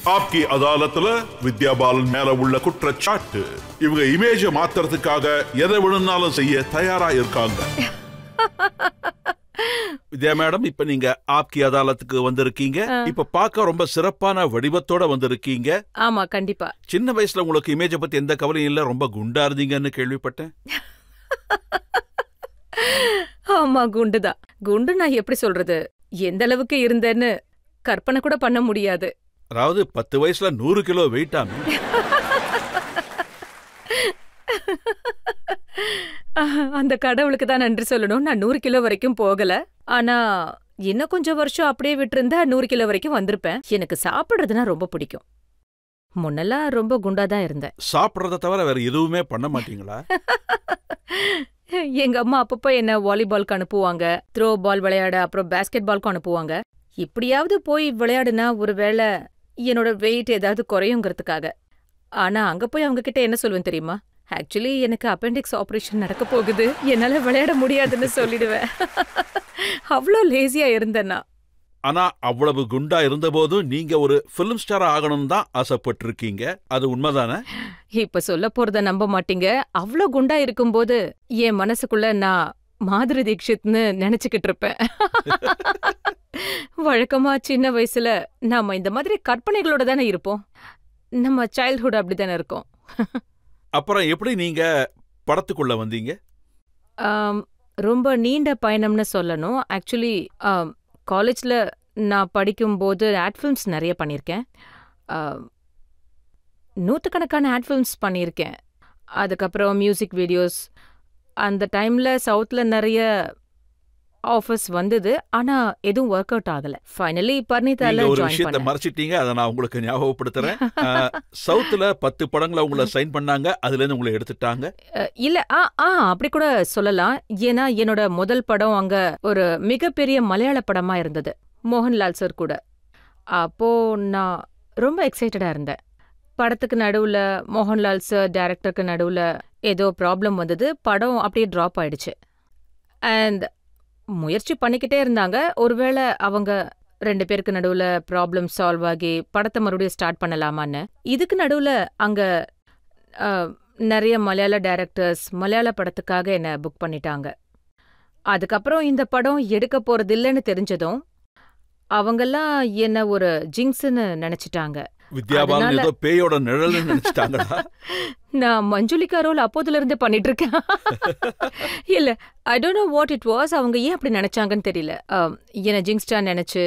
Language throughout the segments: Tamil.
ஆப்கி அதாலத்துல வித்யா பாலன் மேல உள்ள குற்றச்சாட்டு. இவங்க இமேஜ மாத்துறதுக்காக எதை வேணும்னாலும் செய்ய தயாரா இருக்காங்க. வித்யா மேடம், இப்ப நீங்க ஆப்கி அதாலத்துக்கு வந்திருக்கீங்க. இப்ப பார்க்க ரொம்ப சிறப்பான வடிவத்தோட வந்திருக்கீங்க. ஆமா, கண்டிப்பா. சின்ன வயசுல உங்களுக்கு இமேஜ பத்தி எந்த கவலையும் இல்ல, ரொம்ப குண்டா இருந்தீங்கன்னு கேள்விப்பட்டேன். ஆமா, குண்டுதான். குண்டு நான் எப்படி சொல்றது, எந்த அளவுக்கு இருந்தேன்னு கற்பனை கூட பண்ண முடியாது. அதாவது 10 வயசுல 100 கிலோ வெயிட் ஆமி. அந்த கடவுளுக்கு தான் நன்றி சொல்லணும். நான் 100 கிலோ வரைக்கும் போகல. ஆனா இன்னும் கொஞ்சம் வருஷம் அப்படியே விட்டுருந்தா 100 கிலோ வரைக்கும் வந்திருப்பேன். எனக்கு சாப்பிடுறதுனா ரொம்ப பிடிக்கும். முன்னெல்லாம் ரொம்ப குண்டாதான் இருந்தேன். சாப்பிடுறத தவிர வேற எதுவுமே பண்ண மாட்டீங்களா? எங்க அம்மா அப்பப்போ என்ன வாலிபால்க்கு அனுப்புவாங்க, த்ரோ பால் விளையாட, அப்புறம் பேஸ்கெட் பால்க்கும் அனுப்புவாங்க. இப்படியாவது போய் விளையாடுனா ஒருவேளை என்னோட வெயிட் ஏதாவது குறையுங்கிறதுக்காக. ஆனா அங்க போய் அவங்க கிட்ட என்ன சொல்லுவேன் தெரியுமா? ஆக்சுவலி எனக்கு அப்பெண்டிக்ஸ் ஆபரேஷன் நடக்க போகுது, என்னால விளையாட முடியாதுன்னு சொல்லிடுவேன். அவ்வளோ லேசியா இருந்தேன்னா. ஆனா அவ்வளவு குண்டா இருந்த போதும் நீங்க ஒரு பிலிம் ஸ்டார் ஆகணும் தான் ஆசைப்பட்டிருக்கீங்க. அது உண்மைதானே? இப்ப சொல்ல போறத நம்ப மாட்டீங்க. அவ்வளோ குண்டா இருக்கும்போது என் மனசுக்குள்ள நான் மாதுரி தீக்ஷித்னு நினைச்சுக்கிட்டு இருப்பேன். வழக்கமா சின்ன வயசுல நாம இந்த மாதிரி கற்பனைகளோட தானே இருப்போம். நம்ம சைல்ட்ஹுட் அப்படித்தானே இருக்கோம். அப்புறம் எப்படி நீங்க படத்துக்குள்ள வந்தீங்க? ரொம்ப நீண்ட பயணம்னு சொல்லணும். ஆக்சுவலி காலேஜ்ல நான் படிக்கும்போது ஆட் ஃபிலிம்ஸ் நிறைய பண்ணியிருக்கேன். 100கணக்கான ஆட் ஃபிலிம்ஸ் பண்ணியிருக்கேன். அதுக்கப்புறம் மியூசிக் வீடியோஸ். அந்த டைம்ல சவுத்ல நிறைய ஆஃபர்ஸ் வந்தது. ஆனா எதுவும் ஒர்க் அவுட் ஆகல. ஃபைனலி பர்னிதால ஒரு ஜாயின் விஷயத்தை பண்ணேன். மறைச்சிட்டீங்க, அதை நான் உங்களுக்கு ஞாபகப்படுத்துறேன். சவுத்துல 10 படங்களை உங்களை சைன் பண்ணாங்க, அதுல இருந்து உங்களை எடுத்துட்டாங்க. இல்ல, அப்படி கூட சொல்லலாம். ஏன்னா என்னோட முதல் படம் அங்க ஒரு மிகப்பெரிய மலையாள படமா இருந்தது, மோகன்லால் சார் கூட. அப்போ நான் ரொம்ப எக்ஸைட்டடா இருந்தேன். படத்துக்கு நடுவுல மோகன்லால் சார் டைரக்டருக்கு நடுவுல ஏதோ ப்ராப்ளம் வந்தது. படம் அப்படியே டிராப் ஆயிடுச்சு. அண்ட் முயற்சி பண்ணிக்கிட்டே இருந்தாங்க. ஒருவேளை அவங்க 2 பேருக்கு நடுவுல ப்ராப்ளம் சால்வ் ஆகி படத்தை மறுபடியும் ஸ்டார்ட் பண்ணலாமான்னு. இதுக்கு நடுவுல அங்க நிறைய மலையாள டைரக்டர்ஸ் மலையாள படத்துக்காக என்ன புக் பண்ணிட்டாங்க. அதுக்கப்புறம் இந்த படம் எடுக்க போறது இல்லைன்னு தெரிஞ்சதும் அவங்கெல்லாம் என்ன ஒரு ஜிங்ஸ்ன்னு நினைச்சிட்டாங்க. வித்யா பாலன் ஏதோ பேயோட நிழல்னு நினைச்சிட்டாங்களா? நான் மஞ்சுளிகா ரோல் அப்போதுல இருந்தே பண்ணிட்டு இருக்கேன். இல்ல, I don't know what it was. அவங்க ஏன் அப்படி நினைச்சாங்கன்னு தெரியல. என்ன ஜிங்ஸ்டா நினைச்சு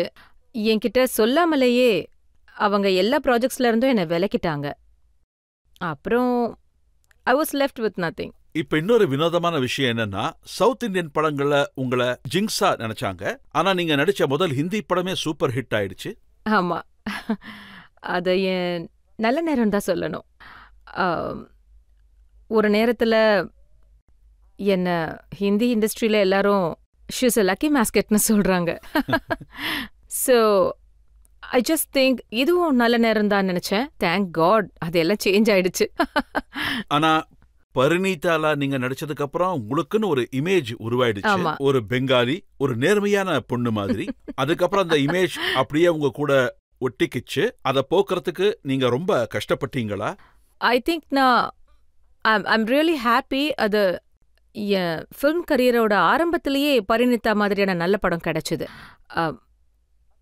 என்கிட்ட சொல்லாமலேயே அவங்க எல்லா ப்ராஜெக்ட்ஸ்ல இருந்தும் என்ன விலக்கிட்டாங்க. அப்புறம் I was left with nothing. இப்ப இன்னொரு வினோதமான விஷயம் என்னன்னா, சவுத் இந்தியன் படங்கள்ல உங்களை ஜிங்ஸா நினைச்சாங்க. ஆனா நீங்க நடிச்ச முதல் ஹிந்தி படமே சூப்பர் ஹிட் ஆயிடுச்சு. ஆமா, அத என் நல்ல நேரம் தான் சொல்லணும். ஒரு நேரத்துல என்ன ஹிந்தி இண்டஸ்ட்ரியில எல்லாரும் ஷீஸ் அ லக்கி மாஸ்கெட்னு சொல்றாங்க. ஸோ ஐ ஜஸ்ட் திங்க் இதுவும் நல்ல நேரம் தான் நினைச்சேன். தேங்க் காட் அதெல்லாம் சேஞ்ச் ஆயிடுச்சு. ஆனா பரிணீதாலா நீங்க நடிச்சதுக்கு அப்புறம் உங்களுக்குன்னு ஒரு இமேஜ் உருவாயிடுச்சு. ஒரு பெங்காலி, ஒரு நேர்மையான பொண்ணு மாதிரி. அதுக்கப்புறம் அந்த இமேஜ் அப்படியே உங்க கூட ஒட்டிக்கிச்சு. அதை போக்குறதுக்கு நீங்க ரொம்ப கஷ்டப்பட்டீங்களா? I think I'm really happy. அது என் ஃபிலிம் கரியரோட ஆரம்பத்திலேயே பரிணீதா மாதிரியான நல்ல படம் கிடைச்சது.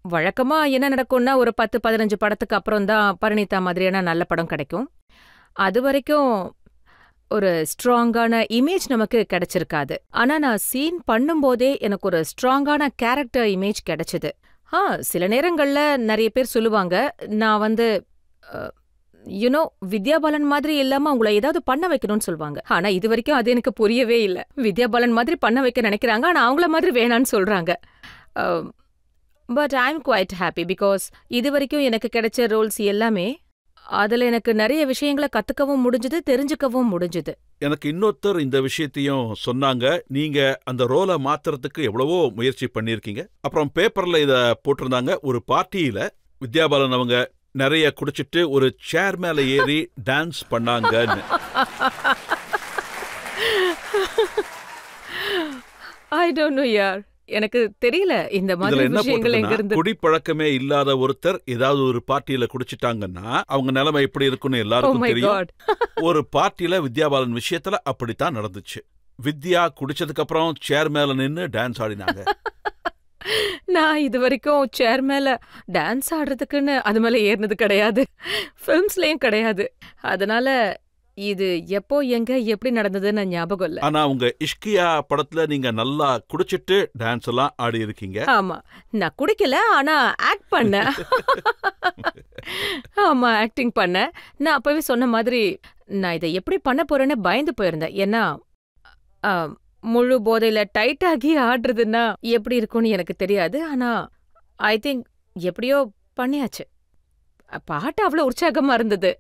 வழக்கமா என்ன நடக்கும்னா ஒரு 10-15 படத்துக்கு அப்புறம் தான் பரிணீதா மாதிரியான நல்ல படம் கிடைக்கும். அது வரைக்கும் ஒரு ஸ்ட்ராங்கான இமேஜ் நமக்கு கிடைச்சிருக்காது. ஆனா நான் சீன் பண்ணும்போதே எனக்கு ஒரு ஸ்ட்ராங்கான கேரக்டர் இமேஜ் கிடைச்சது. சில நேரங்கள்ல நிறைய பேர் சொல்லுவாங்க, நான் யூனோ வித்யா பாலன் மாதிரி இல்லாம உங்களை ஏதாவது பண்ண வைக்கணும்னு சொல்லுவாங்க. ஆனா இது வரைக்கும் அது எனக்கு புரியவே இல்லை. வித்யா பாலன் மாதிரி பண்ண வைக்க நினைக்கிறாங்க, ஆனா அவங்கள மாதிரி வேணான்னு சொல்றாங்க. But I am quite happy because இது வரைக்கும் எனக்கு கிடைச்ச ரோல்ஸ் எல்லாமே அதுல எனக்கு நிறைய விஷயங்களை கத்துக்கவும் முடிஞ்சது, தெரிஞ்சுக்கவும் முடிஞ்சது. எனக்கு இன்னொருத்தர் இந்த விஷயத்தையும் சொன்னாங்க. நீங்க அந்த ரோலை மாத்துறதுக்கு எவ்வளவோ முயற்சி பண்ணிருக்கீங்க. அப்புறம் பேப்பர்ல இத போட்டிருந்தாங்க, ஒரு பார்ட்டியில வித்யா பாலன் அவங்க நிறைய குடிச்சிட்டு ஒரு சேர் மேல ஏறி டான்ஸ் பண்ணாங்கன்னு. ஐ டோன்ட் நோ யார். எனக்கு தெரியல இந்த இதுல மாதிரி என்ன விஷயங்கள் எங்க போட்டிருக்குன்னா, இருந்து. குடிப்பழக்கமே இல்லாத ஒருத்தர் ஏதாவது ஒரு பார்ட்டியில குடிச்சிட்டாங்கன்னா அவங்க நிலைமை எப்படி இருக்குன்னு ஓ எல்லாருக்கும் மை தெரியும். காட். ஒரு பார்ட்டியில வித்யா பாலன் விஷயத்துல அப்படித்தான் நடந்துச்சு. வித்யா குடிச்சதுக்கு அப்புறம் சேர் மேல நின்னு டான்ஸ் ஆடினாங்க. நான் இது வரைக்கும் சேர் மேல டான்ஸ் ஆடுறதுக்குன்னு அது மேல ஏறினது கிடையாது. ஃபிலிம்ஸ்லயும் கிடையாது. அதனால இது எப்போ எங்க எப்படி நடந்ததுன்னு ஞாபகம் இல்ல. ஆனா உங்க இஷ்கியா படத்துல நீங்க நல்லா குடிச்சிட்டு டான்ஸ் எல்லாம் ஆடி இருக்கீங்க. ஆமா, நான் குடிக்கல, ஆனா ஆக்ட் பண்ணேன். ஆமா, ஆக்டிங் பண்ணேன். நான் அப்பவே சொன்ன மாதிரி நான் இதை எப்படி பண்ண போறேன்னு பயந்து போயிருந்தேன். ஏன்னா ஆ, முழு போதையில டைட் ஆகி ஆடுறதுன்னா எப்படி இருக்கும்னு எனக்கு தெரியாது. ஆனா ஐ திங்க் எப்படியோ பண்ணியாச்சு. பாட்டு அவ்வளவு உற்சாகமா இருந்தது.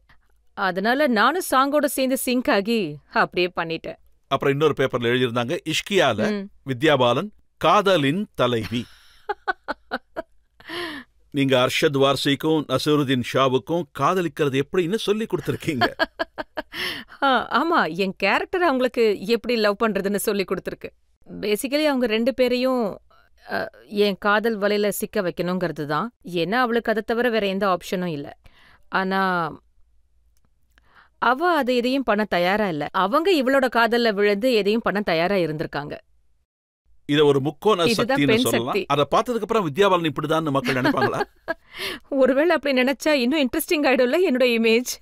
அதனால நானும் சாங்கோட சேர்ந்து சிங்க் ஆகி அப்படியே பண்ணிட்டேன். அப்புறம் இன்னொரு பேப்பர்ல எழுதியிருந்தாங்க, இஷ்கியால ம். வித்யா பாலன் காதலின் தலைவி. நீங்க அர்ஷத் வார்சிக்கும் நசருதீன் ஷாவுக்கும் காதலிக்கிறது எப்படின்னு சொல்லி கொடுத்திருக்கீங்க. ஆமா, என் கேரக்டர் அவங்களுக்கு எப்படி லவ் பண்றதுன்னு சொல்லி கொடுத்துருக்கு. பேசிக்கலி அவங்க 2 பேரையும் அ, என் காதல் வலையில சிக்க வைக்கணுங்கிறது தான். ஏன்னா அவளுக்கு அதை தவிர வேற எந்த ஆப்ஷனும் இல்ல. ஆனா அவ அதை எதையும் பண்ண தயாரா இல்ல. அவங்க இவளோட காதல்ல விழுந்து எதையும் பண்ண தயாரா இருந்திருக்காங்க. இத ஒரு முக்கோண இதுதான் சக்தின்னு பெண் சொல்லலாம். சக்தி. அத பார்த்ததுக்கு அப்புறம் வித்யா பாலன் இப்படிதான் மக்கள் நினைப்பாங்களா? ஒருவேளை அப்படி நினைச்சா இன்னும் இன்ட்ரெஸ்டிங் ஆயிடும்ல என்னோட இமேஜ்.